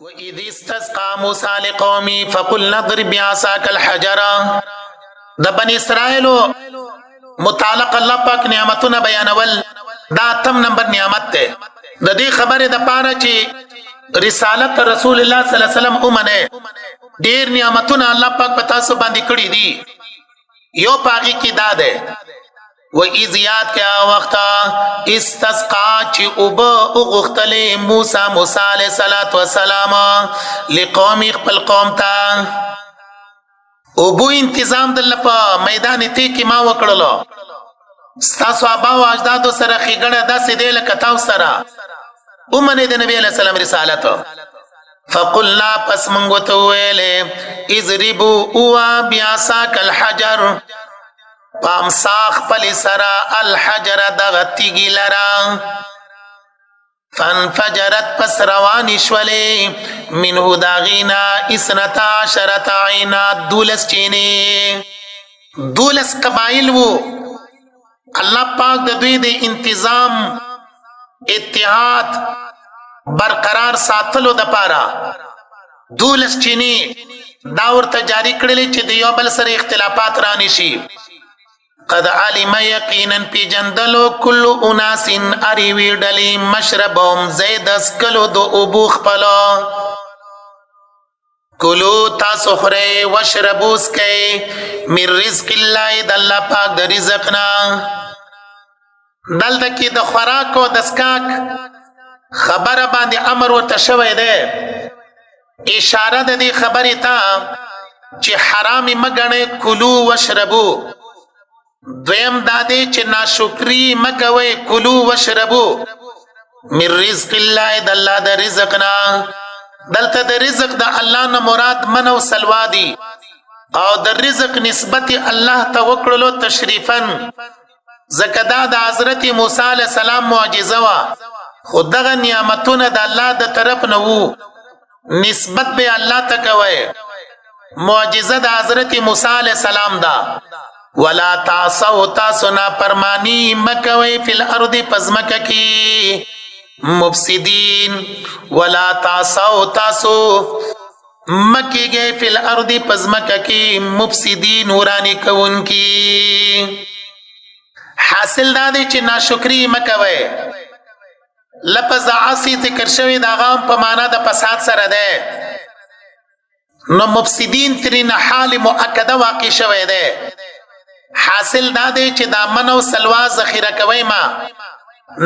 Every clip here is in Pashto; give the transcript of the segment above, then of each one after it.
وَإِذِ اسْتَسْقَى مُوسَى لِقَوْمِهِ فَقُلْنَا اضْرِب بِعَصَاكَ الْحَجَرَ. د بني اسرائیلو متعلق الله پاک نعمتونه بیانول دا 8 نمبر نعمت ته د دې خبره د پاره چې رسالت رسول الله صلی الله علیه وسلم اومنه ډیر نعمتونه الله پاک په تاسو باندې کړی دي. یو پاګی کی دا ده و اذ یاد کیا وخت استسقا چې اوب اوغختل موسی علیہ الصلوۃ والسلام لقوم خپل قوم ته اوبو انتظام دل په میدان ته کې ما وکړلو تاسو ابا او اجداد سره خېګړه داسې دی لکه تاسو سره اومنه د نبی علیہ السلام رسالت. فقلنا پس منگو تو ویلے اضربو اوا بیاساک الحجر پامساخ پلی سرا الحجر دغتیگی لرا فانفجرت پس روانی شولی منہو داغینا اسنتا عشرت عینا دولس چینی دولس قبائل وہ اللہ پاک دوی دے انتظام اتحاد برقرار ساتلو د پاره دولس چینی داور ته جاری کړل چې د یو بل سره اختلافات رانی شي. قد علم یقینا پی جندلو کل اناس اریوی ډلی مشربهم زید اسکلو د ابو خپلو کلو تاسو خره وشربو اسکئ من رزق الله د الله پاک د رزقنا. دلته کې د خوراک او د اسکاک خبره باندې امر ورته شوی دی اشاره د دې خبرې ته چې حرام مګنه کلو وشربو. دویم دا دی چې ناشکری مکوي کلو وشربو من رزق الله د الله د رزقنا. دلته د رزق د الله نه مراد من او سلوا دي او د رزق نسبت الله ته وکړلو تشریفا زکه دا د حضرت موسی علیہ السلام معجزه وا خود دغه نعمتونه د الله د طرف نه وو نسبت به الله ته کوي. معجزه د حضرت موسی علیہ السلام دا ولا تعصوا تاسنا پرمانی مکوي فی الارض پزمک کی مفسدین ولا تعصوا تاسو مکی گئے فی الارض پزمک کی مفسدین ورانی کون کی. حاصل دا دی چې ناشکری مکوي. لفظ عاصی ذکر شوی دا غام په معنا د فساد سره ده نو مفسدین ترین حال مؤکده واقع شوی ده. حاصل دا دی چې دا منو سلوا ذخیره کوي ما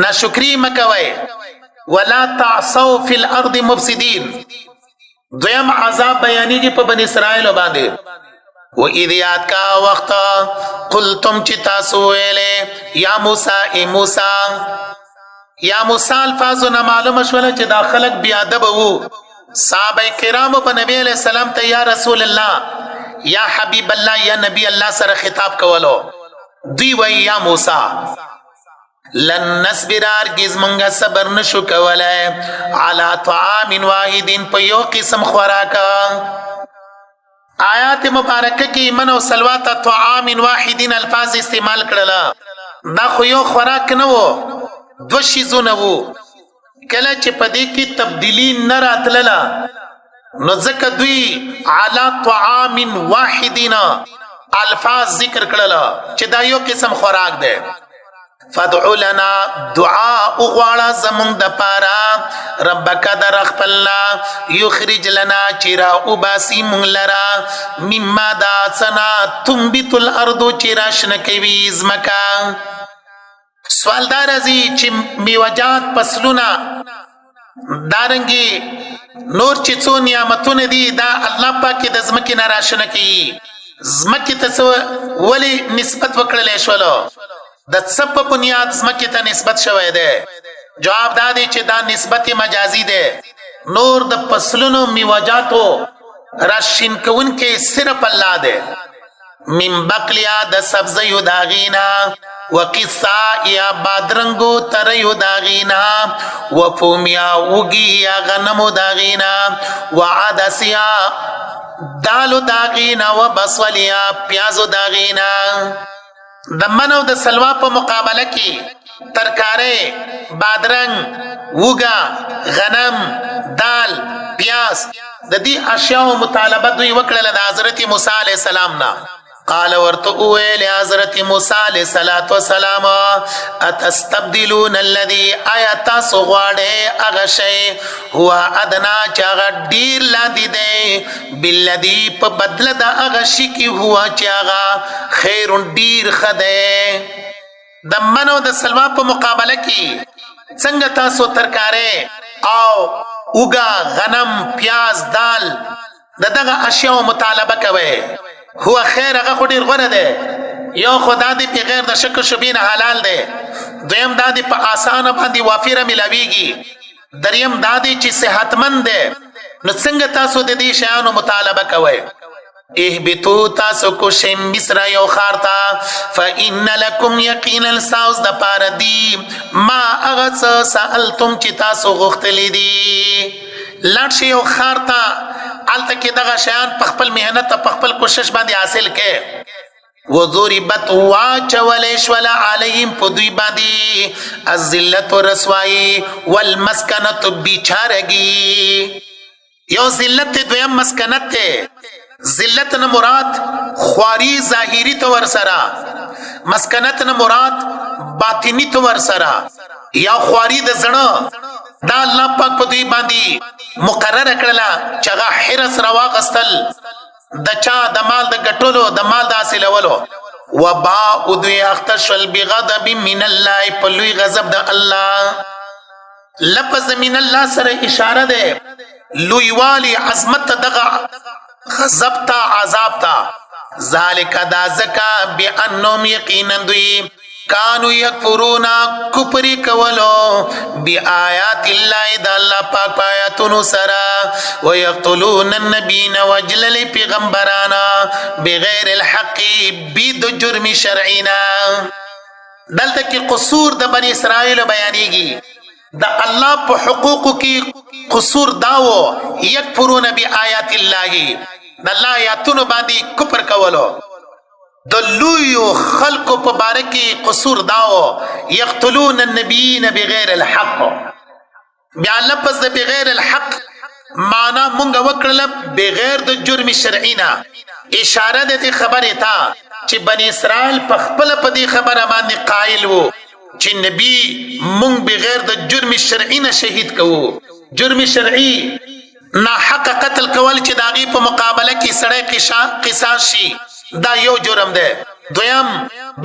ناشکری مکوي. ولا تعصوا فی الارض مفسدین. دویم عذاب بیانیږي په بنی اسرائیل باندې. و اذ یاد کا وخت قلتم چې تاسو ویلې یا موسی ای موسی یا موسی الفاظنا معلوم شول چې دا خلق بیا ادب وو. صحابه کرامو په نبی علیہ السلام ته یا رسول الله یا حبیب الله یا نبی الله سره خطاب کولو. دی وی یا موسی لن نصبر ارگز منگا صبر نشو کولای علی طعام واحد په یو قسم خوراکا. آیات مبارکه کې من او سلوات طعام واحدین الفاظ استعمال کړل. دا خو یو خوراک نه وو دو شیزونه وو. کله چې پدې کې تبدیلی نه راتلله نو ځکه دوی علی طعام واحدین الفاظ ذکر کړل چې دا یو قسم خوراک دی. فادعو لنا دعاء غواړه زمونږ د پاره ربک در خپلنا یخرج لنا چرا وباسی مونږ لرا مما دا سنا تنبت الارض چرا شنکوي زمکا. سوال دار ازي چې میوجات فصلونه دارنګي نور چې څو نعمتونه دي دا الله پاک د زمکې نه راشنه کوي. زمکې ته ولی نسبت وکړل شولو د څه په بنیاد زمکې ته نسبت شوی دی؟ جواب دا دی چې دا نسبت مجازي دی. نور د فصلونو میوجاتو راشین کون کې صرف الله دی. من بقلیا د سبزیو داغینا وقصا یا بادرنگو تریو داغینا وفومیا وگی یا غنمو داغینا وعدسیا دالو داغینا وبصلیا پیازو داغینا. د من او د سلوا په مقابله کې ترکارې بادرنګ وګا غنم دال پیاز د دې اشیاء مطالبه دوی وکړه د حضرت موسی علیه السلام نه. قال ورته ویل حضرت موسی علیه السلام اتستبدلون الذي آیات سغواړې هغه شی هو ادنا چې هغه ډیر لاندې دی بالذي په بدله د هغه شي کې هو چې هغه خیر ډیر خده. د منو د سلوا په مقابله کې څنګه تاسو ترکارې او اوګا غنم پیاز دال دغه اشیاء مطالبه کوي هو خیر هغه خو ډیر غوره دی. یو خدا دې په غیر د شک شبین حلال دی. دویم دا دې په آسان باندې وافره ملاويږي. دریم دا دې چې صحتمند دی. نو څنګه تاسو د دې شیانو مطالبه کوي؟ اهبطوا تاسو کو شیم مصر یو خارتا فإن لكم یقینا ساوس د پاره دی ما اغه سألتم چې تاسو غوښتلی دي. لاړ شي یو خارتا الته کې دغه شیان په خپل مهنت په خپل کوشش باندې حاصل کړي. وضربت واچولش ولا علیهم په دوی باندې الذلت ورسوایی والمسکنت بیچارگی. یو ذلت دویم مسکنت ته. ذلت نه مراد خواری ظاهری تو ورسرا، مسکنت نه مراد باطنی تو ورسرا یا خواری د زړه. دا الله پاک په دوی باندې مقرره کړله چې هغه حرس رواغستل د چا د مال د ګټلو د مال د حاصلولو. وبا دوی اختشل بغضب من الله په لوی غضب د الله. لفظ من الله سره اشاره ده لوی والی عظمت دغه غضب تا عذاب تا. ذالک دا زکا بانهم یقینا دوی کانو یکفرونا کفری کولو بی آیات اللہ دا اللہ پاک آیاتونو سرا ویقتلون النبین وجلل پیغمبرانا بغیر الحق بید جرم شرعینا. دلتا کی قصور دا بنی اسرائیل بیانیگی دا اللہ پا حقوقو کی قصور داو یکفرون بی آیات اللہ دا اللہ آیاتونو باندی کفر کولو. دلویو خلقو په باره کې قصور داو یقتلون النبیین بغیر الحق. بیا لفظ د بغیر الحق معنا مونږ وکړل بغیر د جرم شرعینا. اشاره د خبره تا چې بنی اسرائیل په خپل په دې خبره باندې قائل وو چې نبی مونږ بغیر د جرم شرعینا شهید کوو. جرم شرعی نا حق قتل کول چې داغي په مقابله کې سړی قصاص شي دا یو جرم ده. دویم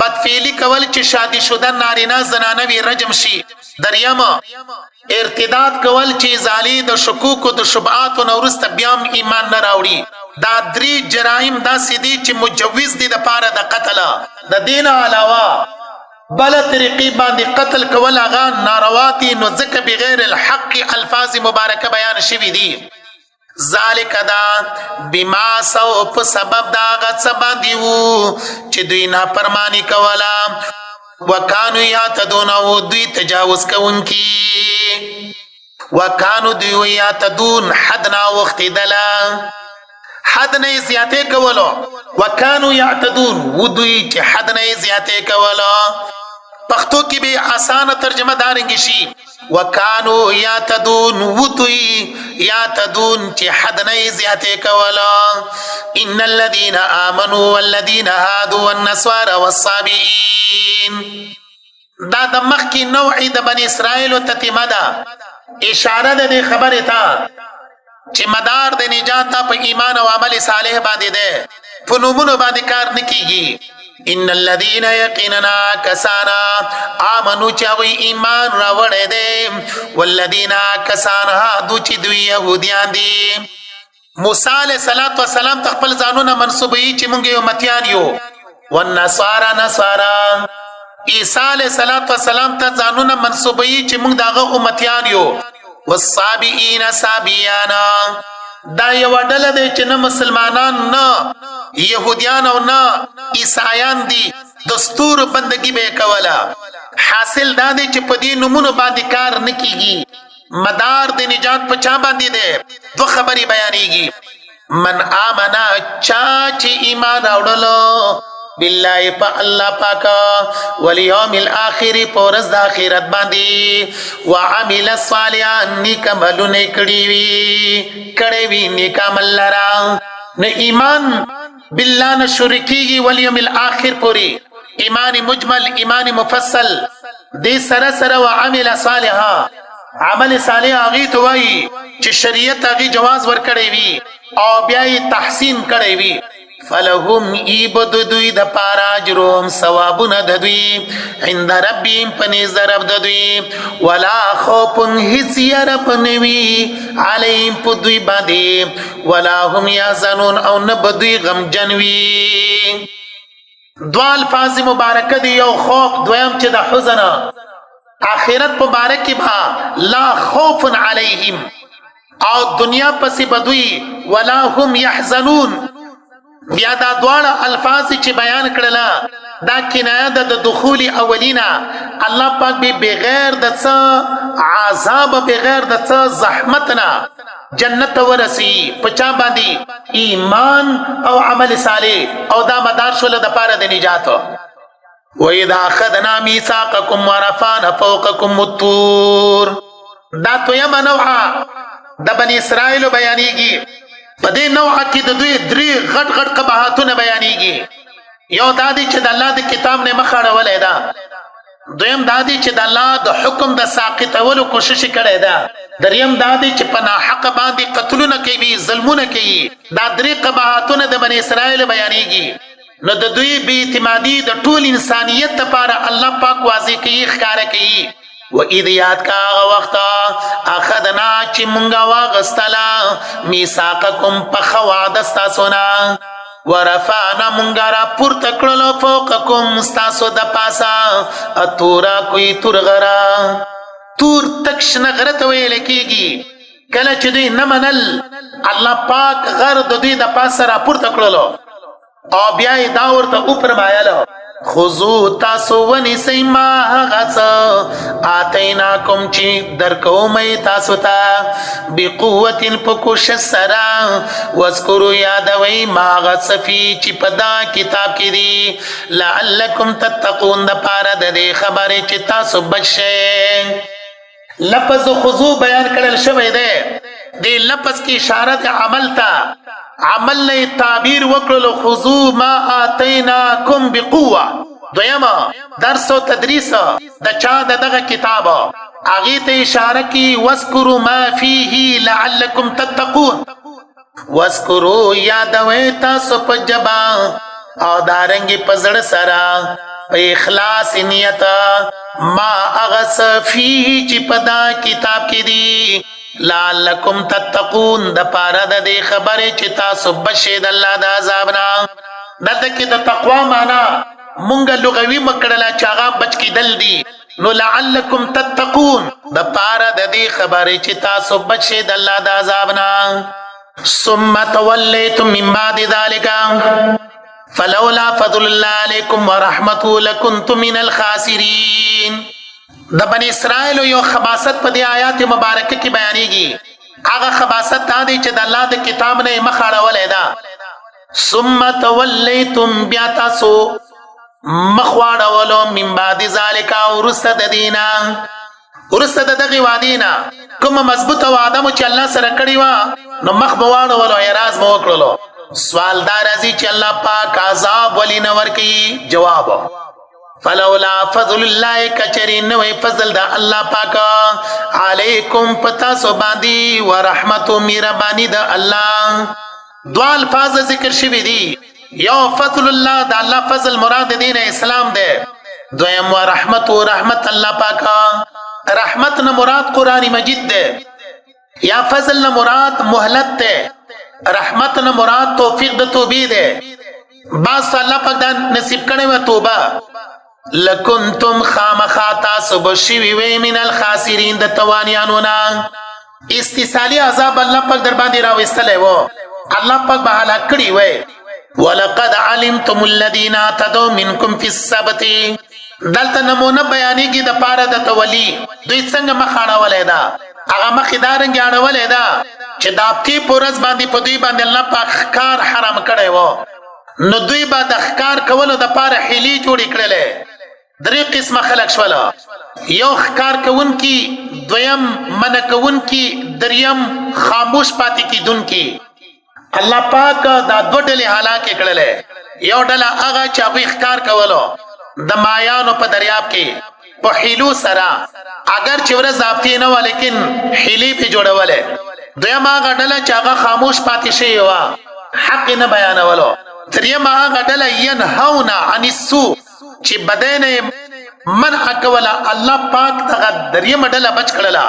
بدفعلی کول چې شادي شده نارینه زنانه وی رجم شي. دریم ارتداد کول چې زالی د شکوک او د شبهات او نورست بیام ایمان نه راوړي. دا درې جرایم دا سدي چې مجوز دي د پاره د قتل. د دین علاوه بل طریقې باندې قتل کول هغه نارواتی نو ځکه بغیر الحق الفاظ مبارکه بیان شوی دي. ذالک دا بما سو په سبب دا غت باندې وو چې دوی نه پرمانی کولا وکانو یاتدون او دوی تجاوز کوونکی. وکانو دوی یاتدون حدنا وخت دلا حد نه زیاته کولو. وکانو یعتدون و دوی چې حد نه زیاته کولو. پښتو کې به آسان ترجمه دارنګ شي وکانو یاتدون و دوی یاتدون چې حد نه زیاته کولا. ان الذين امنوا والذين هادوا والنصارى والصابئين. دا د مخکې نوع د بنی اسرائیل تتمه ده. اشاره ده خبره تا چې مدار د نجات په ایمان او عمل صالح باندې ده په نومونو باندې کار نکېږي. ان الذين يقيننا كسانا امنوا چاوي ایمان راوړې دي والذين كسانا هادو چې دوی يهوديان دي. موسی عليه السلام خپل ځانونه منسوبي چې مونږ امتيان یو. والنصارى نصارى عيسى عليه السلام ته ځانونه منسوبي چې مونږ دغه امتيان یو. والصابئين صابيانا دا یو ډله ده چې نه مسلمانان نه يهوديان او نه عیسایان دي دستور بندگی به کولا. حاصل دا دی چې په دې نمونه باندې کار نکېږي. مدار د نجات په چا باندې ده. دو خبرې بیانېږي. من آمنا چا چې ایمان راوړلو بالله په الله پاک والیوم الاخر پورز د اخرت باندې وعمل صالحا نیک عملونه کړي وی نیک عمل لرا نه ایمان بالله نه شرکیږي والیوم الاخر پوری ایمان مجمل ایمان مفصل دې سره وعمل صالحا عمل صالح هغه ته وایي چې شریعت هغه جواز ورکړي وي او بیا یې تحسین کړي وي فلهم ایبد دوی د پارا اجرهم ثوابونه د دوی عند ربهم پنځ رب د دوی ولا خوف هیڅ يرپ نوي عليهم په دوی باندې ولا هم يحزنون او نه بدوی غم جنوي دوا الفاظ مبارکه دی یو خوف دویم چې د حزن آخرت مبارک با لا خوف علیهم او دنیا پس بدوی ولا هم يحزنون بیا دا دواړه الفاظ چې بیان کړل دا کنایه د دخول اولینا الله پاک به بغیر د څه عذاب بغیر د څه زحمتنا جنت ورسی پچا باندې ایمان او عمل صالح او دا مدار شول د پاره د نجات وَإِذَا أَخَذْنَا مِيثَاقَكُمْ وَرَفَعْنَا فَوْقَكُمُ الطُّورَ دا تویمه نوعه د بنی اسرائیل بیانېږي په دې نوعه کې د دوی درې غټ قباحتونه بیانېږي یو دا دی چې د الله د کتاب نه مخ اړولې ده دویم دا دی چې د الله د حکم د ساقطولو کوشش کړي ده دریم دا دی چې په ناحق باندې قتلونه کوي ظلمونه کوي دا درې قباحتونه د بنی اسرائیل بیانېږي نو د دوی بی اعتمادی د ټول انسانیت لپاره الله پاک واضح کوي ښکارا کوي و اذ یاد کا وخت اخذنا چې مونږه واغستلا میثاقکم په خواد استاسونا ورفعنا مونږه را پورته کړلو فوقکم استاسو د پاسا اتورا کوئی تورغرا تور تکشن غرت ویل کیږي کله چې دوی نه منل الله پاک غر د دوی د پاسا را پورته کړلو او بیا دا ورته اوپر مایلو خذو تاسو ونی سیما غص اتیناکم چی درکو مې تاسو ته بقوت پکوش سرا واذکروا یادوی ما غص فی چی پدا کتاب کې دی لعلکم تتقون د پاره د خبره چې تاسو بچئ لفظ خذو بیان کړل شوی دی دی لفظ کی اشاره عمل تا عمل نه تعبیر وکړو خذو ما اتیناکم بقوه دویما درس او تدریس د چا دغه کتاب اغه ته اشاره کی واذکروا ما فیه لعلکم تتقون واذکروا یادوي تاسو په جبا او دارنګي پزړ سرا په اخلاص نیت ما اغس فیه چې پدا کتاب کې دی لعلکم تتقون د پاره د خبره چې تاسو بشئ د الله د عذاب نه دلته کې د تقوا معنا مونږه لغوي مکړه چې هغه بچ کېدل دي نو لعلکم تتقون د پاره د خبره چې تاسو بشئ د الله د عذاب نه ثم تولیتم من بعد ذلك فلولا فضل الله علیکم ورحمته لکنتم من الخاسرین د بنی اسرائیل یو خباست په دې آیات مبارکه کې بیانېږي هغه خباست دا دی چې د الله د کتاب نه مخ اړولې ده ثم تولیتم بیا تاسو مخ واړولو من بعد ذلک ورسته د دینا ورسته دغه وادینا کوم مضبوطه وعده مو چې الله سره کړی و نو مخ بواړولو اعتراض مو وکړلو سوال دار ازي چې الله پاک عذاب ولینه ورکی جواب فلولا فضل الله کچرین نوې فضل د الله پاک علیکم پتا سو باندې ورحمت و مهربانی د الله دوا الفاظ ذکر شوی دي یو فضل الله د الله فضل مراد دین اسلام ده دویم ورحمت و رحمت الله پاک رحمت نه مراد قرآن مجید ده یا فضل نه مراد مهلت ده رحمت نه مراد توفیق د توبې ده باز الله پاک دا نصیب کړي و توبه لکنتم خامخاتا سبشوی وی من الخاسرین د توانیانو نا استثالی عذاب الله پاک در باندې راوستلې وو الله پاک به هلاک کړي وي ولقد علمتم الذين اعتدوا منكم في السبت دلته نمونه بیانېږي د پاره د تولی دوی څنګه مخاړه ولې دا هغه مخدارنګ اړولې دا چې د اپتی پورز باندې په دوی باندې الله پاک کار حرام کړي وو نو دوی با د ښکار کولو د پاره حیلې جوړې کړلې. درې قسمه خلک شوله، یو ښکار کوونکي، دویم منع کوونکي، دریم خاموش پاتې کیدونکي. الله پاک دا دوه ډلې هلاکې کړلې. یو ډله هغه چې هغوی ښکار کولو د مایانو په دریاب کې په حیلو سره، اگر چې ورځ ضابطې نه وه لیکن حیلې پې جوړولې. دویم هغه ډله چې هغه خاموش پاتې شوې وه، حق یې نه بیانولو. دریم هغه ډله ینهون عن السوء چې بدۍ نه منع کوله. الله پاک دغه دریمه ډله بچ کړله.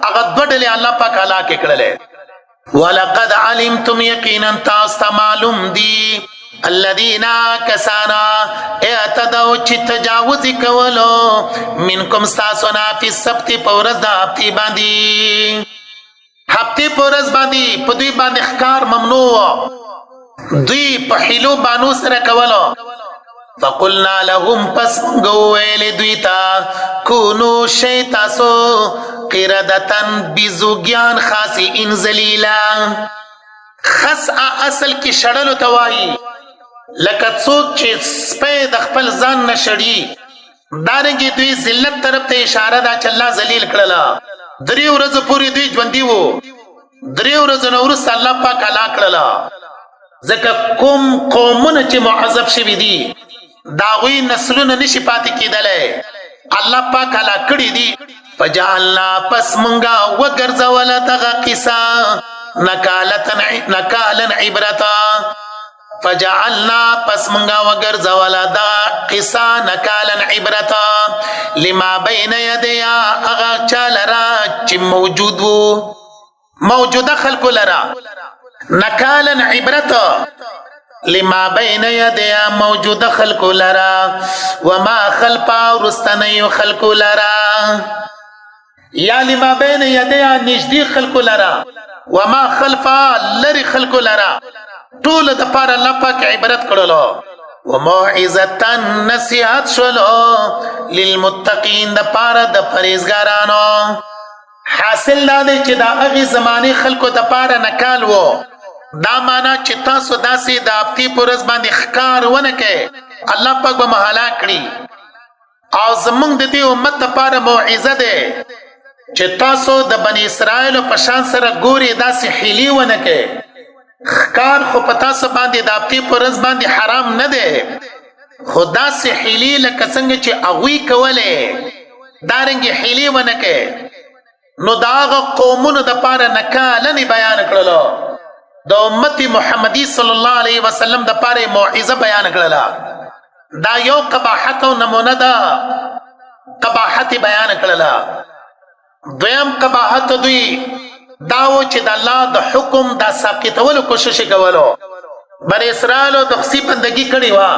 هغه دوه ډلې الله پاک هلاکې کړلې. ولقد علمتم یقینا تاسو ته معلوم دي الذين كسانا اعتدوا چې تجاوز کولو منکم ساسونا فی السبت پورز د هفتې باندې. هفتې پورز باندې په دوی باندې ښکار ممنوع، دوی په حیلو بانو سره کولو. فقلنا لهم پس ویلې دوی ته کونو شی تاسو قردتن بیزوګیان خاسئین ذلیلا. خسع اصل کې شړلو ته وایي، لکه څوک چې سپی د خپل ځان نه شړي. دارنګې دوی ذلت طرف ته اشاره ده چې الله ذلیل کړله. 3 ورځې پورې دوی ژوندي وو، 3 ورځې نه وروسته الله پاک هلاک کړله. ځکه کوم قومونه چې معذب شوي دي د هغوی نسلونه نشي پاتې کېدلی، الله پاک هلاک کړي دي. فجعلنا پس مونږه وګرځوله دغه قصه نکالا عبرتا. فجعلنا پس مونږه وګرځوله دا قصه نکالا عبرتا لما بین یدیا هغه چا لره چې موجود وو، موجوده خلکو لره. نکالا عبرتا لما بین یدیا موجوده خلکو لره وما خلفا رستنیو خلکو لره، یا لما بین یدیا نږدې خلکو لره وما خلفا لرې خلکو لره. ټول د پاره الله پاک عبرت کړلو. وموعظة نصیحت شولو للمتقین د پاره د پرهیزګارانو. حاصل دا دی چې د هغې زمانې خلکو د پاره نکال و. دا معنا چې تاسو داسې د هفتې په ورځ باندې ښکار ونه کوئ، الله پاک به مو هلاک کړي. او زمونږ د دې امت دپاره موعظه دی چې تاسو د بني اسرائیلو په شان سره ګورې داسې حیلې ونه کوئ. ښکار خو په تاسو باندې د هفتې په ورځ باندې حرام نه دی، خو داسې حیلې لکه څنګه چې هغوی کولې دارنګې حیلې ونه کوئ. نو د هغه قومونو دپاره نکالنې بیان کړلو. د امت محمدی صلی الله علیه وسلم د پاره موعظه بیان کړله. دا یو قباحت او نمونه ده، قباحت بیان کړله. دویم قباحت دوی داو چې د الله د حکم د ساقطولو کوشش کولو. بر اسرائیلو د خصي بندگی کړې وه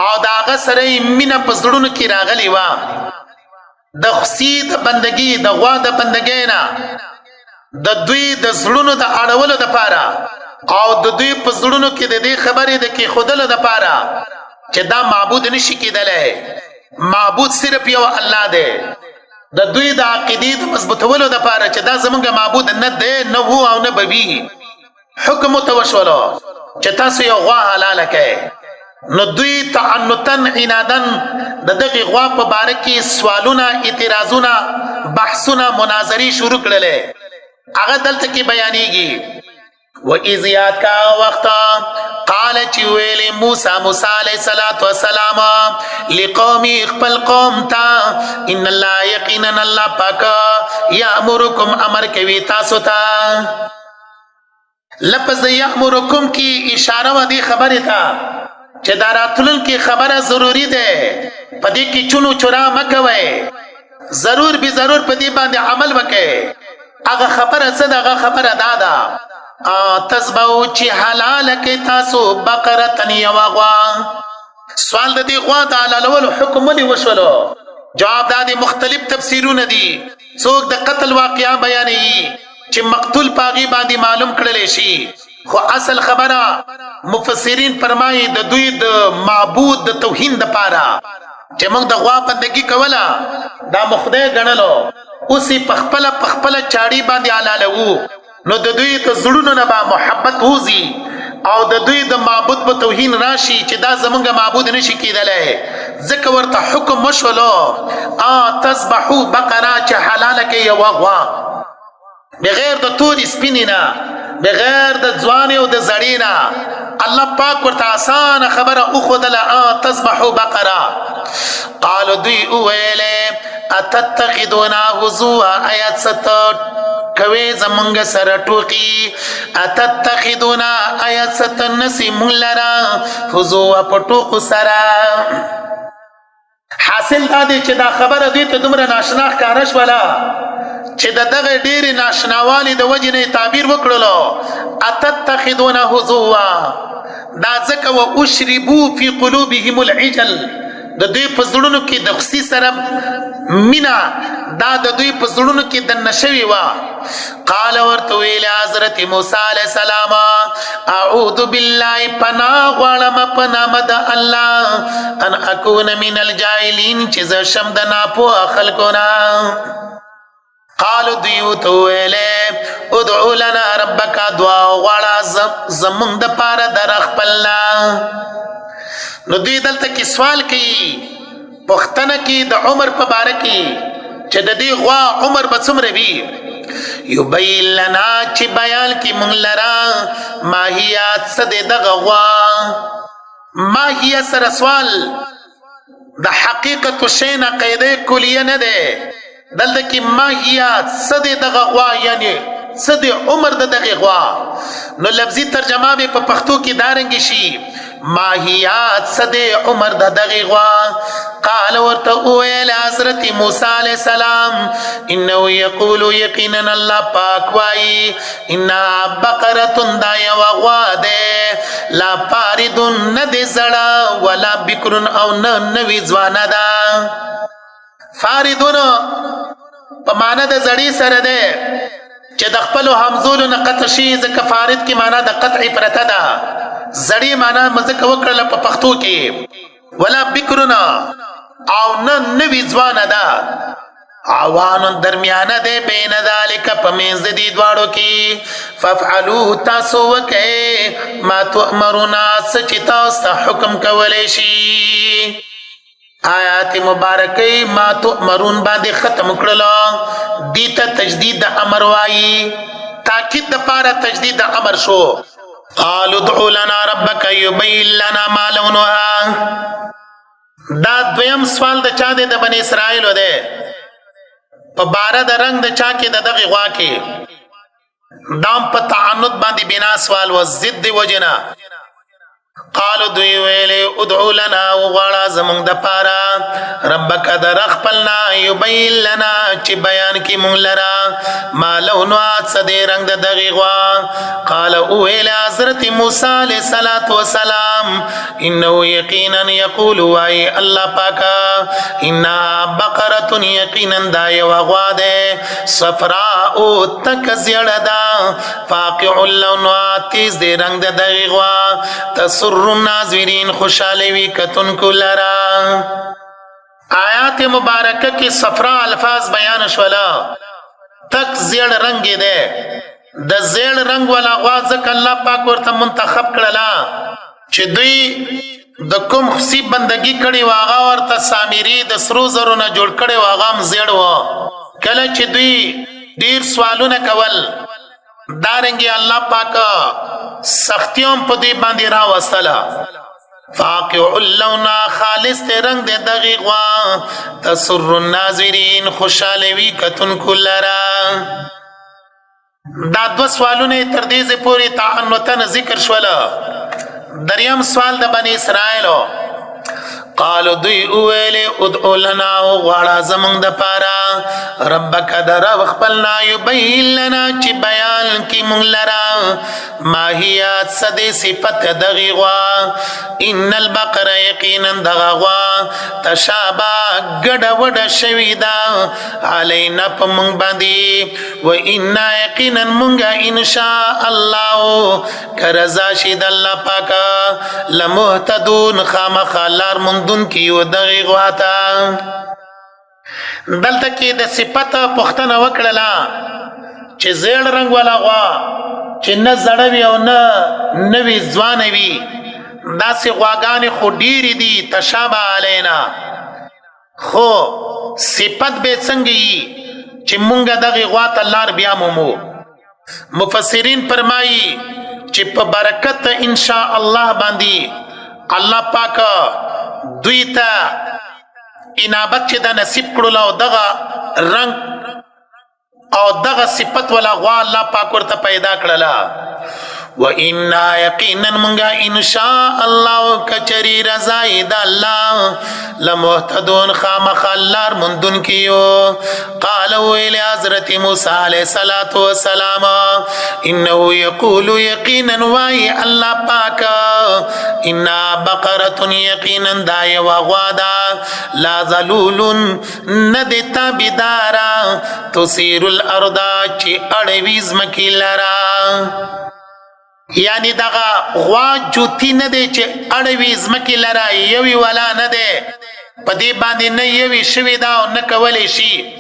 او د هغه سره یې مینه په زړونو کې راغلې وه. د خصي د بندگی د غوا د بندګۍ نه د دوی د زړونو د اړولو دپاره او د دوی په زړونو کې د دې خبرې د کېښودلو دپاره چې دا معبود نشي کېدلی، معبود صرف یو الله دی. د دوی د عقیدې د مضبوطولو دپاره چې دا زمونږ معبود نه دی، نه وو او نه به وي. حکم ورته وشولو چې تاسو یو غوا حلاله کړئ. نو دوی تعنتن عنادن د دغې غوا په باره کې سوالونه، اعتراضونه، بحثونه، مناظرې شروع کړلې. هغه دلته کې بیانېږي. وَإِذْ یاد کا وخت قال چې ویلې موسی علیه السلام لقومي خپل قوم ته ان الله یقینا الله پاک یامرکم امر کوي تاسو ته. لفظ یامرکم کی اشاره و دې خبرې ته چې دا راتلونکې خبره ضروري ده. په دې کې چونو چورا مه کوئ، ضرور به ضرور په دې باندې عمل وکئ. هغه خبره څه ده؟ هغه خبره دا ده تذبحو چې حلاله کړئ تاسو بقرة یوه غوا. سوال د دې غوا د حلالولو حکم ولې وشولو؟ جواب دا دی مختلف تفسیرونه دي. څوک د قتل واقعه بیانوي چې مقتول په هغې باندې معلوم کړلی شي، خو اصل خبره مفسرین فرمایي د دوی د معبود د توهین دپاره چې موږ د غوا بندګي کوله دا مو خدای ګڼلو، اوس یې پخپله چاړي باندې حلالوو. نو د دوی د زړونو نه به محبت وځي، او د دوی د معبود په توهین راشي چې دا زمونږ معبود نشي کېدلی ځکه ورته حکم وشولو تذبحو بقره چې حلاله کې یوه غوا بغیر د تورې سپینې نه بغیر د ځوانې او د زړې نه الله پاک ورته آسانه خبره وښودله تذبحو بقره قالو دوی وویلې اتتخذونا هزوا آیا څه کوي زمونږ سره ټوکي اتتخذونا آیا څه نسی مونږ لره هزوا په ټوکو سره حاصل دا دی چې دا خبره دوی ته دومره ناشنا ښکاره شوله چې د دغه ډېرې ناشناوالي د وجې نه یې تعبیر وکړلو اتتخذون هزوا دا ځکه و اشربو فی قلوبهم العجل د دوی په زړونو کې د خصي سره مینا دا د دوی په زړونو کې دننه شوې وه قال ورته ویلې حضرت موسی علیه السلام اعوذ بالله پناه غواړم په نامه د الله ان اکون من الجاهلین چې زه شم د ناپوه خلکو نه قالو دیو تو ویلې ادعو لنا ربک دعا غواړه زمونږ د پاره در خپلنا نو دوی دلته کې سوال کوي پوښتنه کوي د عمر په باره کې چې د دې غوا عمر به څومره وي یبین لنا چې بیان کې مونږ لره ماهیات څه دی دغه غوا ماهیه سره سوال د حقیقت شی نه قاعده کلیه نه ده دلته کې ماهیات څه دی دغه غوا یعنی څه دی عمر د دغه غوا نو لفظي ترجمه به په پښتو کې دارنګ شي ماهیات څه دی عمر د دغه غوا قال ورته وویل حضرت موسی علیہ السلام انه یقول یقینا الله پاک وای ان بقره دا یو غوا ده لا پارد ند زړه ولا بکر او نه نوی ځوانه ده فاردون په معنا د زړی سره ده چې د خپل همزولو نه قطع شي ځکه فارد کې معنا د قطع پرته ده زړی معنا مزه وکړه په پښتو کې ولا بکرنا او نه نوی ځوانه ده عوان درمیانه ده بین ذالک پمینز دی دواړو کې ففعلوا تاسو وکئ ما تؤمرون سچ تاسو حکم کولای شي آیات مبارکه ما تؤمرون باندې ختم کړل دیته تجدید د امر وای تاکید د پاره تجدید د امر شو قالوا ادعوا لنا ربك يبين لنا ما لونها دا دویم سوال د چا د بنی اسرائیل ده په بار د رنگ د چا کې د دغه غوا کې دام په تعنت باندې بنا سوال و ضد وجنا قالو دوی ویلې ادعو لنا وغواړه زمونږ د پاره ربک در خپلنا یبین لنا چې بیان کې مونږ لره ما لونها څه دی رنګ د دغې غوا قال ویل حضرت موسی علیه السلام انه یقینا یقول وای الله پاکه انها بقره یقینا دا یوه غوا ده صفراء تک زیړه ده فاقع اللونها تیز دی رنګ د دغې غوا تسر الناظرین خوشالوی کتن کو لرا آیات مبارکه کی صفرا الفاظ بیان شولا تک زیڑ رنگ ده د زیڑ رنگ والا غواز ک الله پاک ورته منتخب کړلا چې دوی د کوم خصی بندگی کړي واغه ورته سامری د سرو زرو نه جوړ کړي واغام زیڑ و کله چې دوی ډیر سوالونه کول دارنګي الله پاک سختیوم په دې باندې را وستله فاقع اللون خالص ته رنگ د دغه غوا تسر الناظرین خوشالوی کتن کلرا دا دو سوالونه تر دې پوری تعنتن ذکر شوله دریم سوال د بنی اسرائیل قالو دوی اویلی ادعو لنا وغواړه زمونږ د پاره ربک در خپلنا یبین لنا چې بیان کی مونږ لره ماهیات څه صفت دغې غوا ان البقره یقینا دغه غوا تشابه ګډه وډه شوې ده علینا په مونږ باندې و انا یقینا مونږه انشاء الله که رضا شي د الله پاکه لمهتدون خامخا لار دن کیو دغی غواتا دلته کې د صفت پختنه وکړه چې زیړ رنگ والا غوا چې نه زړه وي او نه نوي ځوانه وي داسې غواګانې خو ډېرې دي تشابه علینا خو صفت به څنګه وي چې مونږ دغه غوا ته لار بیا مومو مفسرین فرمایي چې په برکت انشاء الله باندې الله پاک دوی ته انابت چې دا نصیب کړل او دغه رنگ او دغه صفت ولا غوا الله پاک ورته پیدا کړله وإنا يقينا منغا إن شاء الله كچري رضاي دا الله لمهتدون خامخ اللار مندن كيو قال ويلي حضرت موسى عليه الصلاة والسلام إنه يقول يقينا واي الله پاك إنا بقرة يقينا داي وغوادا لا ظلول ندتا بدارا تسير الأرض چي اڑویز مکی لرا یعنی دغه غوا جوتی نه دی چې اړوي ځمکې لره یوي ولا نه دی په دې باندې نه یوي شوي دا او نه کولی شي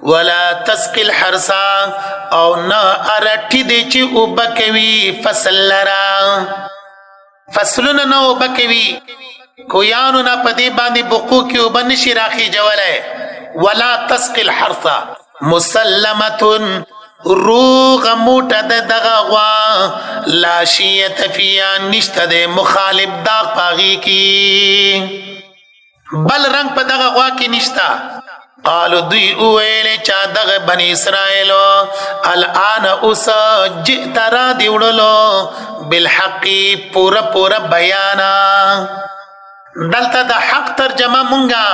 ولا تسقي الحرثا او نه ارټي دی چې اوبه کوي فصل لره فصلونه نه اوبه کوي کویانو نه په دې باندې بقو کې اوبه نشي راخیجولی ولا تسقي الحرثا مسلمة روغ موٹا ده دغا غوا لا شیعت فیا نشتا ده مخالب داغ پاغی کی بل رنگ پا دغا غوا کی نشتا قالو دوی اویلی چا دغ بنی اسرائیلو الان اسا جئت را دیوڑلو بالحقی پورا پورا بیانا دلتا دا حق ترجمه منگا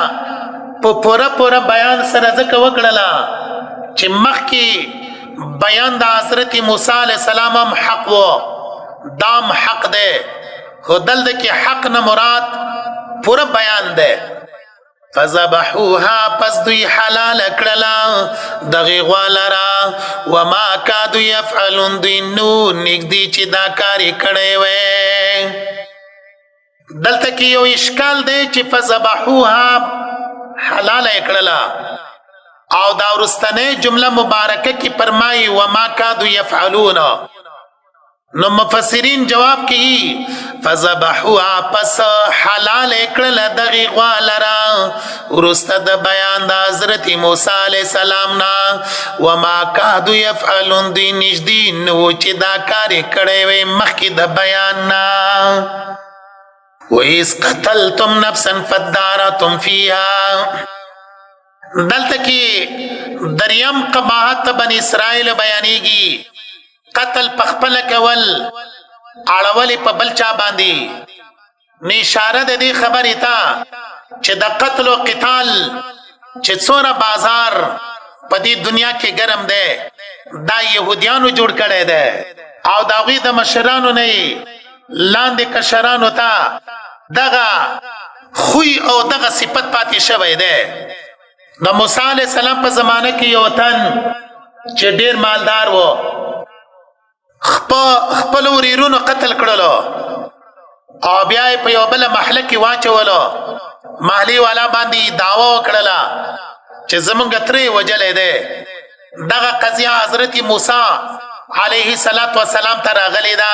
پورا پورا بیان سرزک وکڑلا چه مخ کی بیان دا حضرت موسیٰ علیہ السلام حق و دام حق دے خودل دے کی حق نا مراد پورا بیان دے فذبحوها پس دوی حلال اکڑلا دغی غوالرا وما کادو یفعلون دوی نو نگدی چی دا کاری کڑے وے دلتا کی یو اشکال دے چی فذبحوها حلال اکڑلا او دا ورستنه جمله مبارکه کی فرمائی وما کادو یفعلون نو مفسرین جواب کی فذبحوا پس حلال اکڑل دغی غوالرا ورست د بیان دا حضرت موسی علیہ السلام نا وما کادو یفعلون دی نجدی نو چی دا کاری کڑے وی مخی د بیان نا وَإِذْ قَتَلْتُمْ نَفْسًا فَادَّارَأْتُمْ فِيهَا دلتا کی دریم قباحت بن اسرائیل بیانیگی قتل پخپل کول اړول په بلچا باندې نشاره د دې خبرې تا چې د قتل او قتال چې څوره بازار په دې دنیا کې ګرم دی دا يهوديانو جوړ کړي دي او داوی د مشرانو نه لاندې کشرانو ته دغه خوې او دغه صفت پاتې شوی دی د موسی علیہ السلام په زمانه کې یو تن چې ډیر مالدار وو خپل وريرونو قتل کړلو او بیا په یو بل محله کې واچولو محلي والا باندې دعوا وکړه چې زمونږ ترې وجلې ده دغه قضیه حضرت موسی علیه السلام ته راغلی ده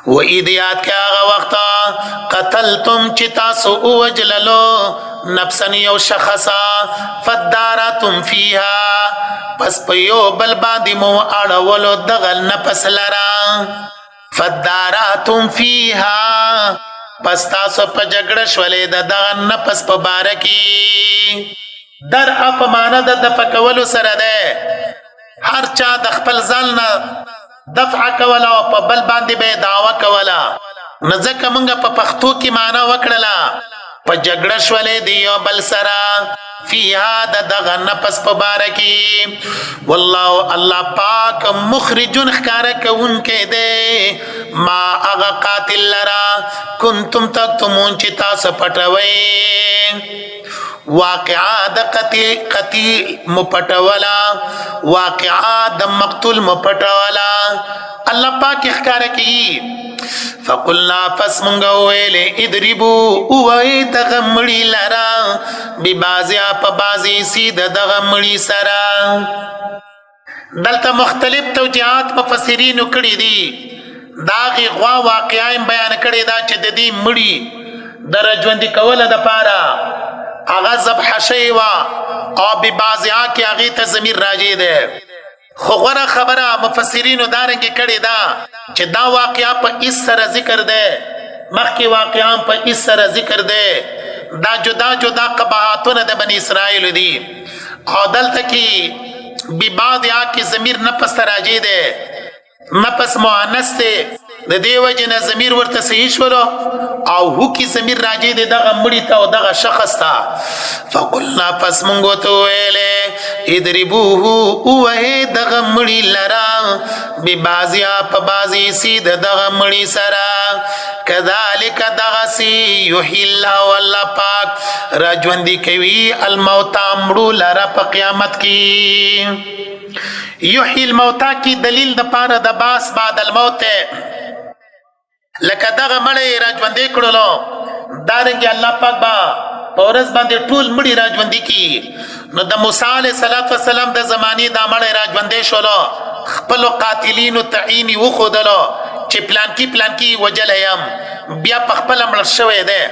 وَإِذْ یاد کیا آغا وقتا قتلتم چی تاسو اوجللو نفسا یو شخصا فدارتم فیها پس پیو بل باندی مو اڑولو دغل نفس لرا فدارتم فیها پس تاسو پا جگڑش ولی دغل نفس پا بارکی در اپ مانا دفکولو سرده هر چا دخپل ظلنا دفع کولا او په بل باندې به دعوا کولا نزدک منګه په پښتو کې معنا وکړلا په جګړه شولې دی او بل سرا فيها دغه نفس په بارکی والله الله پاک مخرجن خکار کون کې دے ما اغا قاتل لرا کنتم تکتمون چې تاسو پټوي واقعا د قتیل مپټولا واقعا د مقتول مپټولا الله پاک اخکار کی فقلنا پس منگا ویلے ادربو اوئی دغمڑی لرا ببازیا پا بازی سید دغمڑی سرا دلته مختلف توجیهات مفسرینو کړي دي. دا غي غوا واقعا بیان کړي دا چې د دې مړي د رجوندي کوله د پاره هغه ذبح شوی وا او به بعضیا کې هغه ته ضمیر راځي ده. خو غره خبره مفسرینو دارنګ کړي دا چې دا واقعا په اس سره ذکر ده، مخکې واقعا په اس سره ذکر ده. دا جدا جدا قباحتونه د بنی اسرائیل دي او دلته کې بی بعضیا کې ضمیر نفس راځي ده، نفس مؤنث ته د دې وجه ضمیر ورته صحیح شولو او هو کې ضمیر راځي د دغه مړی ته او دغه شخص ته. فقلنا پس مونږ ته ویلې ادربوه او دغه مړی لرا به بازیا په بازی سي دغه مړی سره کذالک دغه سی یحیی الله والله پاک راجوندی کوي الموت امړو لرا په قیامت کې. یحیی الموتا کی دلیل د پاره د باس بعد الموت لکه دغه مړی راجوندې کړلو دارنګه الله پاک با پورس باندې ټول مړی راجوندې کی. نو د موسی علیه السلام د زمانی د مړی راجوندې شولو خپل قاتلینو تعینی وخدلو چې پلان کی وجل یم بیا په خپل مړ شوی ده.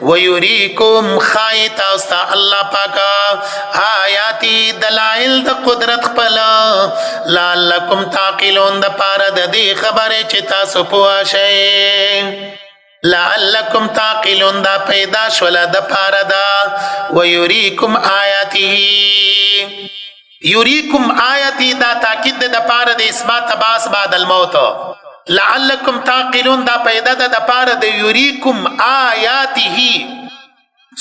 ويريكم خایت استا الله پاکا آیاتی دلائل د قدرت خپل لعلکم تعقلون د پاره د دې خبره چې تاسو پوه شئ. لعلکم تعقلون دا پیدا شول د پاره دا ويريكم آیاته یریکم آیاتی دا تاکید د پاره د اثبات باس بعد الموت. لعلکم تعقلون دا پیدا د پاره د یریکم آیاته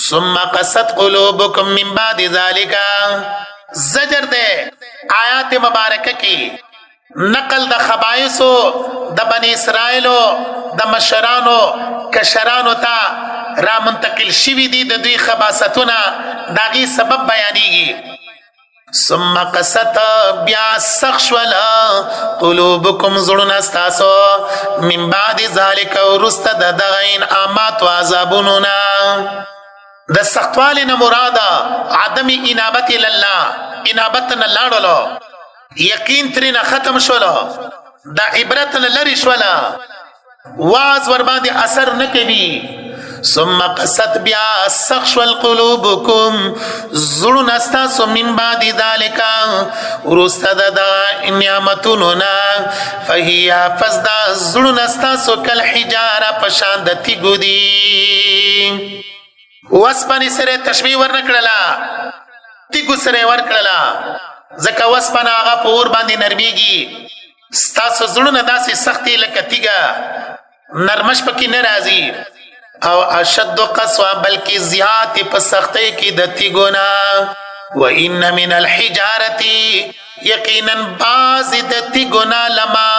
ثم قست قلوبکم من بعد ذالک زجر ده آیات مبارکه کی نقل د خبائثو د بنی اسرائیلو د مشرانو کشرانو ته را منتقل شوی دي د دوی خباستونه داغي سبب بیانېږي. ثم قست بیا سخشولا قلوبکم زړونه استاسو من بعد ذالک ورست د دغین امات و عذابوننا د سختوالي نه مراده عدم انابت لله انابت نه لاړلو یقین ترنه ختم شولو د عبرت نه لری شولا واز ور باندې اثر نه کوي. ثم قست بیا سخشول قلوبکم زړونه استاسو من بعد ذالک ورست د نعمتوننا فهي فزدا زړونه استاسو کل حجاره پشان د تیګو دي. وسپنی سره تشبیه ورنکړه تیګو سره ورکړه زکه وسپنه هغه په اور باندې نرمیږي ستاسو زړونه داسې سختي لکه تیګه نرمش پکې ناراضي او اشد قسوه بلکې زیات په سختۍ کې د تیګونا. و ان من الحجاره یقینا بعض د تیګونا لما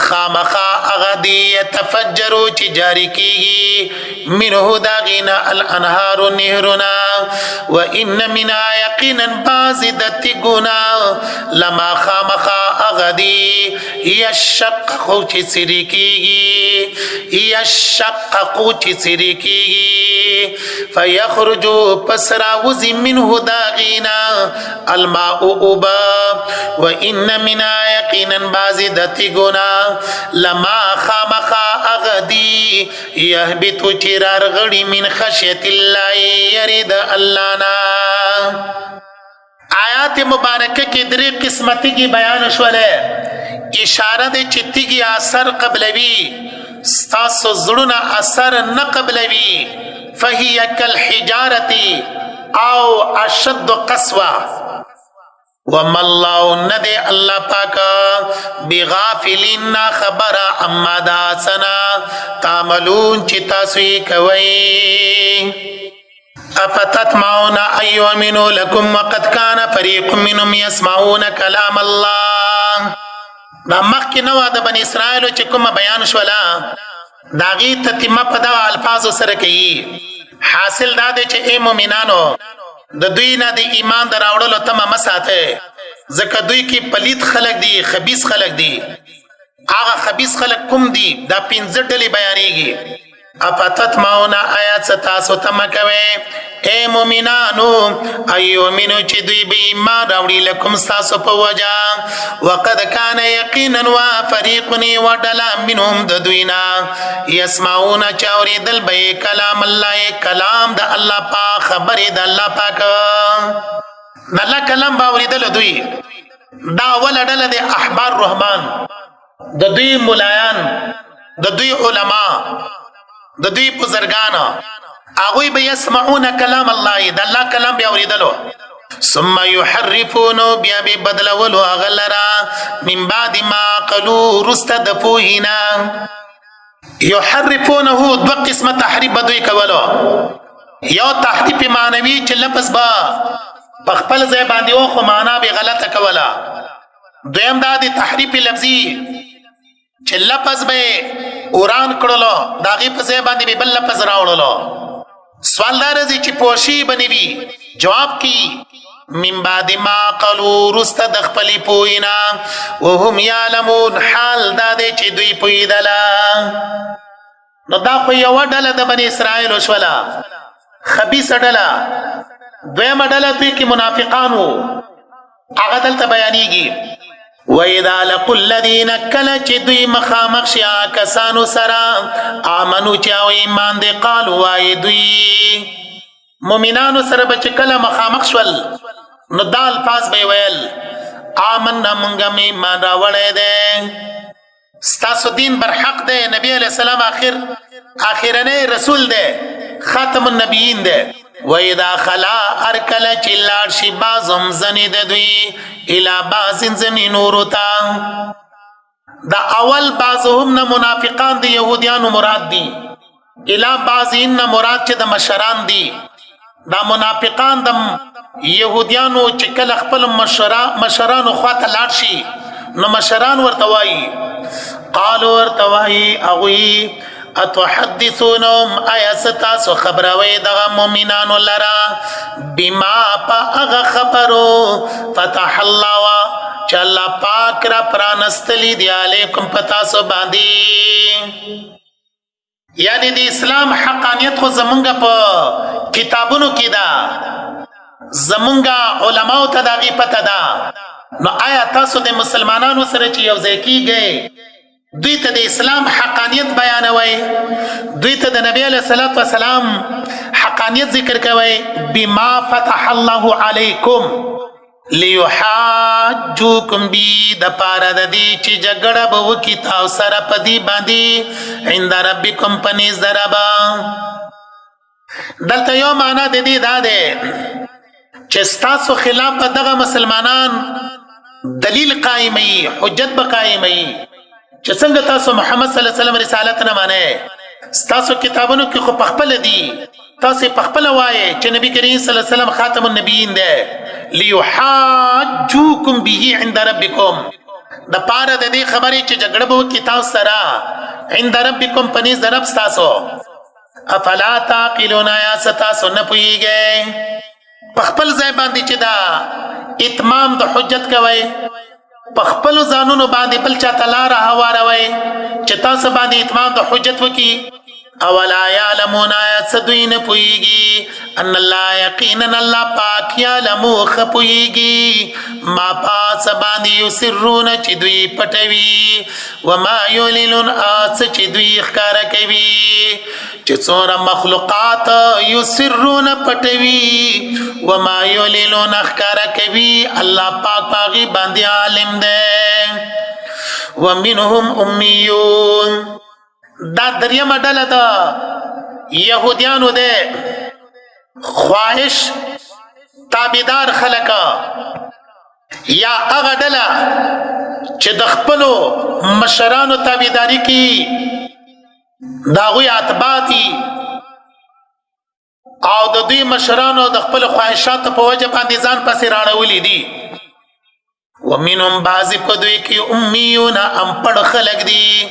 خامخا اغدی يتفجروا چې جاری کیږي منه داغینا الانهار نهرنا. و ان من یقینا بعض د تیګونا لما خامخا اغدی یشقق چې سری کیږي یشقق چې سری کیږي فیخرجوا پسرا وزي منه داغینا الماء اوبا. و ان من یقینا بعضی دتی گنا لما خامخا اغدی یهبتو چرار غړي من خشیت الله یرید الله نا. آیات مبارکه کې درې قسمتي کی بیان شوله اشاره د چتیږي اثر قبلوي ستاسو زړونه اثر نه قبلوي فهي كالحجاره او اشد قسوه. وما الله ندی الله پاکا بغافلین خبر اما دا سنا تعملون چی تاسوی کوئی. افتطمعون ان یؤمنوا لکم وقد کان فریق منهم یسمعون کلام الله. دا مخی نوا دا بنی اسرائیلو چی کم بیان شولا داغی تتیمه پدا الفاظو سرکی حاصل داده چی اے مومنانو د دوی نه د ایمان دراوړلو تمه مساته ځکه دوی کې پلیت خلق دي خبيث خلق دي. هغه خبيث خلق کوم دي دا 15 ډلې بیانېږي. افتتمعون آیات ستاسو تمکوي اے مومنانو ایومنو چې دوی به ایمان راوړي لکم ستاسو په وجه وقد کان یقینا وفریق وډلا منهم د دوینا يسمعون چاوریدل به کلام الله کلام د الله پاک خبرې د الله پاک الله کلام باوریدل دوی دا اول ډله د احبار رحمان د دوی مولایان د دوی علما د دوی بزرگان هغوی به يسمعون کلام الله د الله کلام بیا اوریدلو ثم يحرفون بیا به بدلولو هغه لرا من بعد ما قالوا رستد پوهینا يحرفونه دو قسمه تحریف بدوی کولو یو تحریف معنوي چې لفظ با په خپل ځای باندې او خو معنا به غلطه کوله دویم دا د تحریف لفظي چې لفظ به اوران کړلو داغه په ځای باندې به بل لفظ راوړلو سوال دار دي چې پوشي بنوي جواب کی من بعد ما قالوا رست د خپل پوینا وهم يعلمون حال دا دي چې دوی پویدلا نو دا خو یو ډله د بنی اسرائیل وشولا خبيث ډله دویم ډله دوی کې منافقان وو هغه دلته بیانېږي وَإِذَا لَقُوا الَّذِينَ كَلَ چې دوی مخامخ شیا کسانو سره آمنو چې او ایمان دې قالوا وای دوی مؤمنانو سره به چې کله مخامخ شول نو دا الفاظ به ویل آمنا مونږه ایمان راوړی دی ستاسو دین برحق دی نبی علیہ السلام آخرنی رسول دی خاتم النبیین دی وَإِذَا خَلَا أَرْكَلَ چِلَّار شِ بَازُمْ زَنِدَ دوی الى بعض زمین ورتا دا اول بعضهم نه منافقان دی يهوديانو مراد دي الى بعضین نه مراد چې د مشران دي دا منافقان د يهوديانو چې کله خپل مشران خواته لاړ شي نو مشران ورته وایي قالوا ورته وایي اغوی اتحدثونهم ایستاسو خبروي دغه مؤمنانو لرا بما پا اغا خبرو فتح الله چې الله پاک را پرانستلی دی علیکم پتاسو باندې یعنی د اسلام حقانیت خو زمونږ په کتابونو کې ده زمونږ علماو ته دغه پته ده نو آیا تاسو د مسلمانانو سره چې یو ځای کیږئ دوی ته د اسلام حقانیت بیانوي دوی ته د نبی علیہ الصلوۃ والسلام حقانیت ذکر کوي بما فتح الله علیکم لیحاجوکم بی د پاره د دې چې جګړه به وکي تاسو سره پدی باندې عند ربکم پنځ دربا دلته یو معنا د دې دا ده چې تاسو خلاف دغه مسلمانان دلیل قائمي حجت به قائمي چې څنګه تاسو محمد صلی الله علیه وسلم رسالت نه مانئ تاسو کتابونو کې خو پخپل دي تاسو پخپل وایي چې نبی کریم صلی الله علیه وسلم خاتم النبیین دی لیحاجوکم به عند ربکم د پاره د دې خبرې چې جګړه به وکي تاسو سره عند ربکم پنځ رب تاسو افلا تعقلون یا تاسو نه پوهیږئ پخپل ځای باندې چې دا اتمام د حجت کوي پخپل ځانونو باندې بل چا تلار هواروي چې تاسو باندې اتمام د حجت وکي اولا يعلمون يسدين پويږي ان الله يقينا الله پاک يعلمو خپويږي ما پاس باندې يسرون چې دوی پټوي وما يعلنون اس چې دوی ښکارا کوي چې څوره مخلوقات يسرون پټوي وما يعلنون ښکارا کوي الله پاک پاغي باندې عالم ده ومنهم اميون دا دریم ډله ده يهوديانو ده خواهش تابعدار خلک یا هغه ډله چې د خپلو مشرانو تابعداري کوي داغوی اتباع دي او د دوی مشرانو د خپل خواهشاتو په وجه باندې ځان پسې راړولي دي ومنهم بعض پدوی کی امیون امپڑ خلق دی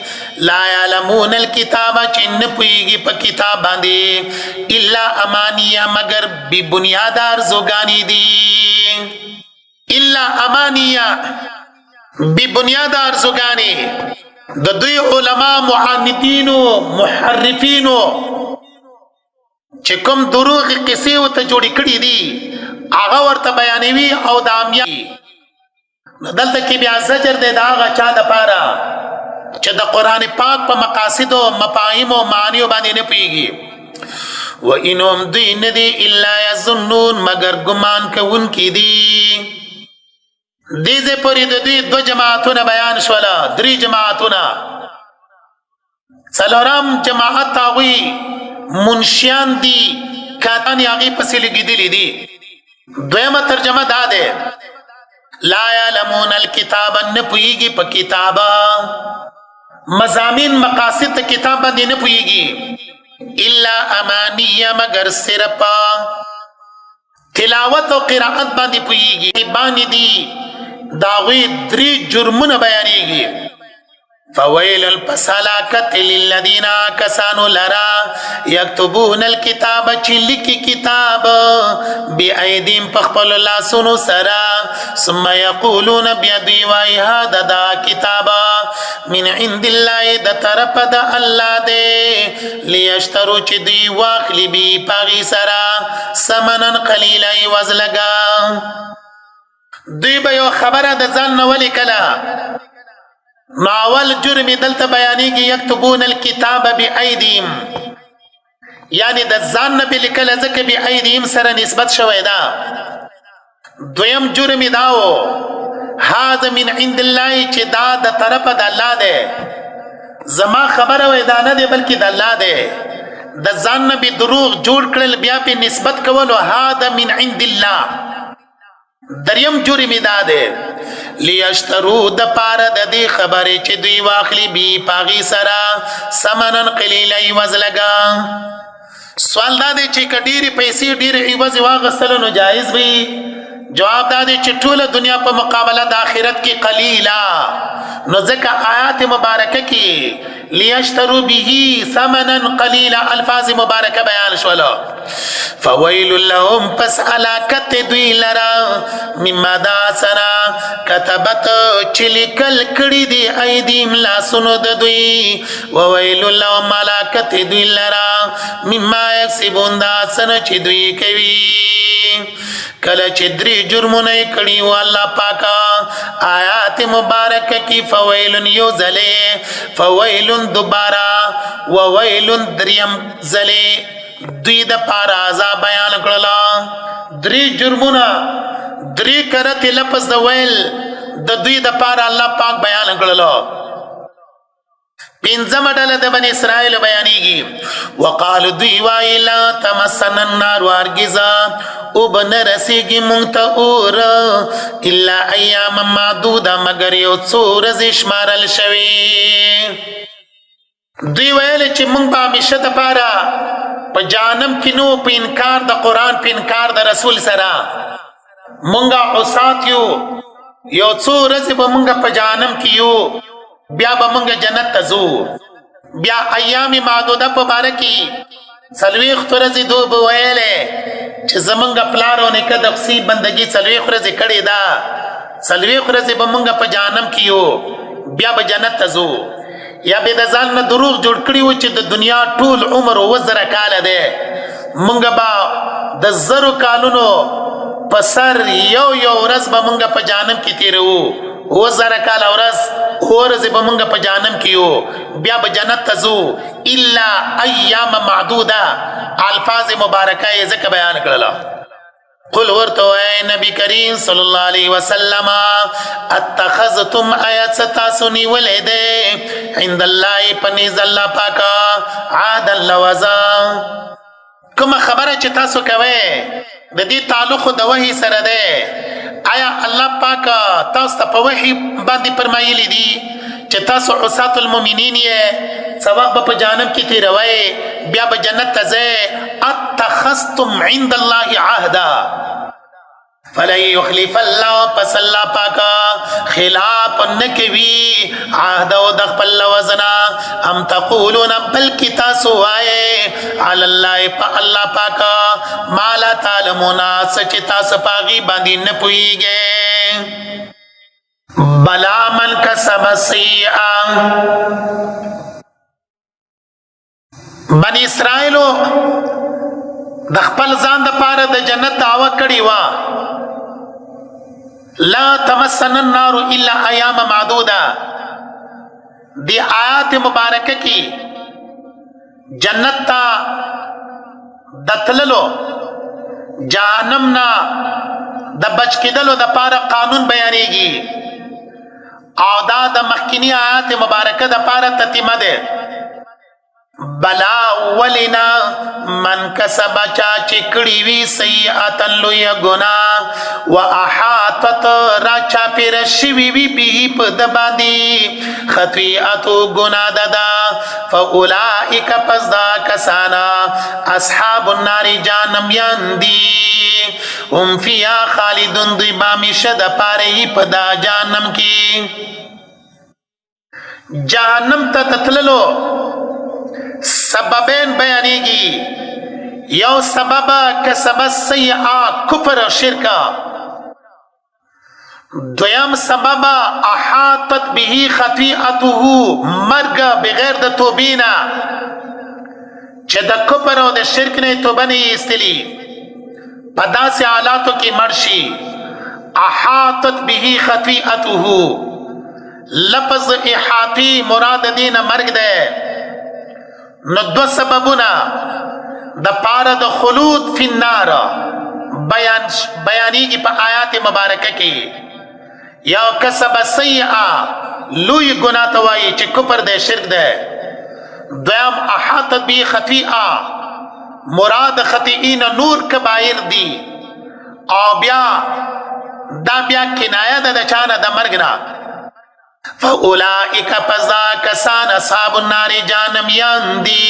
لا یعلمون الکتاب چن پویگی پا کتاب باندی الا امانیہ مگر بی بنیادار زوگانی دی الا امانیہ بی بنیادار زوگانی د دوی علما معاندینو محرفینو چې کوم دروغ قصې ورته جوړې کړي دي هغه ورته بیانوي او د عامیه دلته کې بیا زجر دی د هغه چا دپاره چې د قرآن پاک په مقاصدو مفاهیمو معانیو باندې نه پوهېږي و انهم دوی نه دي الا یظنون مگر ګمان کوونکي دي دې ځای پورې د دوی دوه جماعتونه بیان شوله درې جماعتونه څلورم جماعت هغوی منشیان دي کاتان یې هغې پسې لګېدلي دي دویمه ترجمه دا دی لا یعلمون الکتاب نه پوهېږي په کتابه مضامین مقاصد د کتاب باندې نه پوهېږي الا امانیه مگر صرف تلاوت او قرائت باندې پوهېږي باندې دي د هغوی درې جرمونه بیانېږي فویل الپسالاکت للذین کسانو لرا یکتبون الکتاب چې لیکي کتاب بأیدیم په خپلو لاسونو سره ثم یقولون بیا دوی وایي هذا دا کتاب من عند الله د طرفه د الله دی لیشترو چې دوی واخلي بي په هغې سره ثمنا قلیله عوض لږه دوی به یو خبره د ځان نه ولیکله نو اول جرم دلته بیانېږي یکتبون الکتاب بأیدیم یعنی د ځان نه به لیکله ځکه بأیدیم سره نسبت شوی ده دویم جرم دا و هذا من عند الله چې دا د طرفه د الله دی زما خبره وای دا نه دی بلکې د الله دی د ځان نه به دروغ جوړ کړل بیا په نسبت کولو هذا من عند الله دریم جرم دا دی لیشترو د پاره د دې خبرې چې دوی واخلي بي پاغي سره ثمنن قلیله عوض لګا سوال دا دی چې که ډېرې پیسې ډېر عوض واخیستلو نو جایز وي جواب دا دی چې ټوله دنیا په مقابله د آخرت کې قلیله نو ځکه آیات مبارکه کې لیشترو به ثمنا قلیلا الفاظ مبارکه بیان شولو فویل لهم پس علاکت دوی لرا مما دا سنا کتبت چلیکل کړي دی ایدیم لاسونو د دوی وویل لهم علاکت دوی لرا مما یکسبون دا سنا چې دوی کوي کله چې درې جرمونه یې کړي و الله پاکه آیات مبارکه کې فویلن یو ځلې فویلن دوباره وویلن دریم ځلې دوی د پاره عذاب بیان کړله درې جرمونه درې کرتې لفظ د ویل د دوی د پاره الله پاک بیان کړله پنځمه ډله د بني اسرائیل بیانېږي وقالو دوی وایي لا تمسنا النار هرګزه اوبه نه رسېږي مونږ ته اور الا ایاما معدوده مګر یو څو ورځې شمارل شوي دوی ویل چې مونږ به همیشه دپاره په جهنم کې نو په انکار د قرآن په انکار د رسول سره مونږ عصات یو یو څو ورځې به مونږ په جهنم کې یو بیا به مونږ جنت ته ځو بیا ایام معدوده په باره کې څلوېښت ورځې دوی به ویلې چې زمونږ پلار او نیکه د خصي بندګي څلوېښت ورځې کړې ده څلوېښت ورځې به مونږ په جهنم کې یو بیا به جنت ته ځو یا به د ځان نه دروغ جوړ کړي و چې د دنیا ټول عمر 2,000 کاله دی مونږ به د 1,000 کالونو په سر یو ورځ به مونږ په جهنم کې تېروو 2,000 کاله ورځ ورځې به مونږ په جهنم کې یو بیا به جنت ته ځو الا ایام معدوده الفاظ مبارکه یې ځکه بیان کړله قل ورته وای نبی کریم صلی الله علیه وسلم اتخذتم آیات تاسو نیولې ده عند الله پنیز الله پاکا عاد اللوزا کومه خبره چې تاسو کوي د دې تعلق د وحی سره ده آیا الله پاک تاسو ته په وحی باندې فرمایلی دي چې تاسو عصات المؤمنین یې ثواب په جهنم کې تیروي بیا به جنت ته ځئ اتخذتم عند الله عهدا فلن يخلف الله پس الله پاکا خلاف نکوي عهد او د خپل وزنا ام تقولون بلکی تاسو وایي علی الله په الله پاکا ما لا تعلمون سچ تاسو پاغي باندې نه پويږئ بلا من کسب سیئا. بنی اسرائیلو د خپل ځان د پاره د جنت دعوه کړې وا، لا تمسن النار الا ایام معدوده. دی آیات مبارکه کی جنت تا دتللو جهنم نا د بچ کېدلو د پاره قانون بیانېږي، او دا د مخکینی آیات مبارکه د پاره تتمه ده. بلا ولنا من کسب چا چې کړي وي سیئاتن لوی ګناه، واحاطت را چا پیر شوي وي به په د باندې خطیئاتو ګناه ددا، فاولئک پس دا کسانا اصحاب النار جهنمیان دي، هم فیها خالدون دوی به همیشه د پاره په دا جهنم کې. جهنم ته تتللو سببین بیانېږي، یو سبب کسب السیئه کفر او شرک، دویم سبب احاطت به خطیئته مرګ بغیر د توبې نه، چې د کفر او د شرک نه توبه نه ایستلي په داسې حالاتو کې مړ شي. احاطت به خطیئته لفظ احاطی مراد دینه مرګ ده. نو دو سببونه د پاره د خلود فی النار بیانېږي په آیات مبارکه کې. یو کسب سیئه لوی ګناه ته وایي چې کفر دی شرک دی. دویم احاطت به خطیئه مراد خطیئین نور کبایر دی، او بیا دا بیا کنایه ده د چانه د مرګ نه. فاولئک پزا کسان اصحاب النار جهنمیان دي.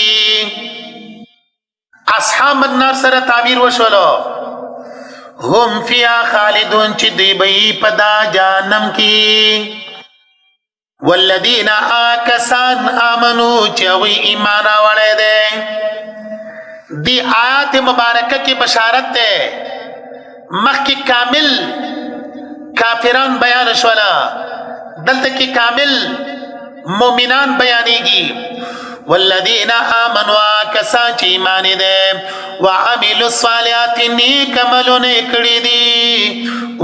اصحاب النار سره تعبیر وشولو، هم فیها خالدون چې دوی به په دا جهنم کې. والذین آکسان آمنو چې هغوی ایمان راوړی دی. دی آیات مبارکه کې بشارت ده، مخکې کامل کافران بیان شولا، دلته کې کامل مومنان بیانېږي. والذین آمنوا کسان چې ایمان دې وعملوا الصالحات نیک عملونه کړي دي،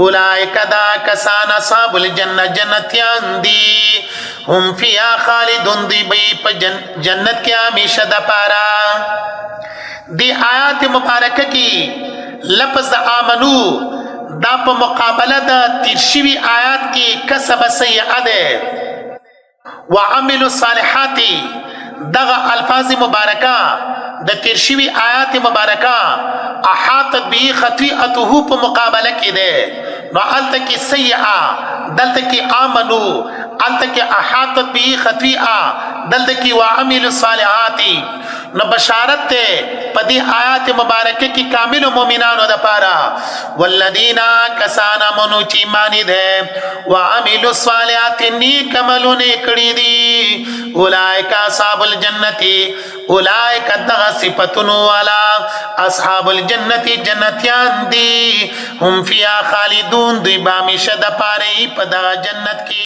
اولئک دا کسان اصحاب الجنه جنتیان دي، هم فیها خالدون دی به په جنت کې همیشه د پاره. دی آیات مبارکه کې لفظ آمنو دا په مقابله د تیر شوي آیات کې کسب سیئه ده. وعملوا الصالحات دغه الفاظ مبارکه د تیر شوي آیات مبارکه احاطت به خطیئته په مقابله کې ده. نو الته کې سیئه، دلته کې آمنو، الته کې احاطت به خطیئه، دلته کې وعملوا الصالحات. نو بشارت ته په دې آیات مبارکه کې کامل مؤمنانو د پاره. والذین کسان آمنو چې ایمان دې وعملوا الصالحات نیک عملونه کړي دي، اولئک اصحاب الجنه، اولئک دغه صفاتونو والا اصحاب الجنه جنتیان دي، هم فیها خالدون دوی به همیشه د پاره په دغه جنت کې.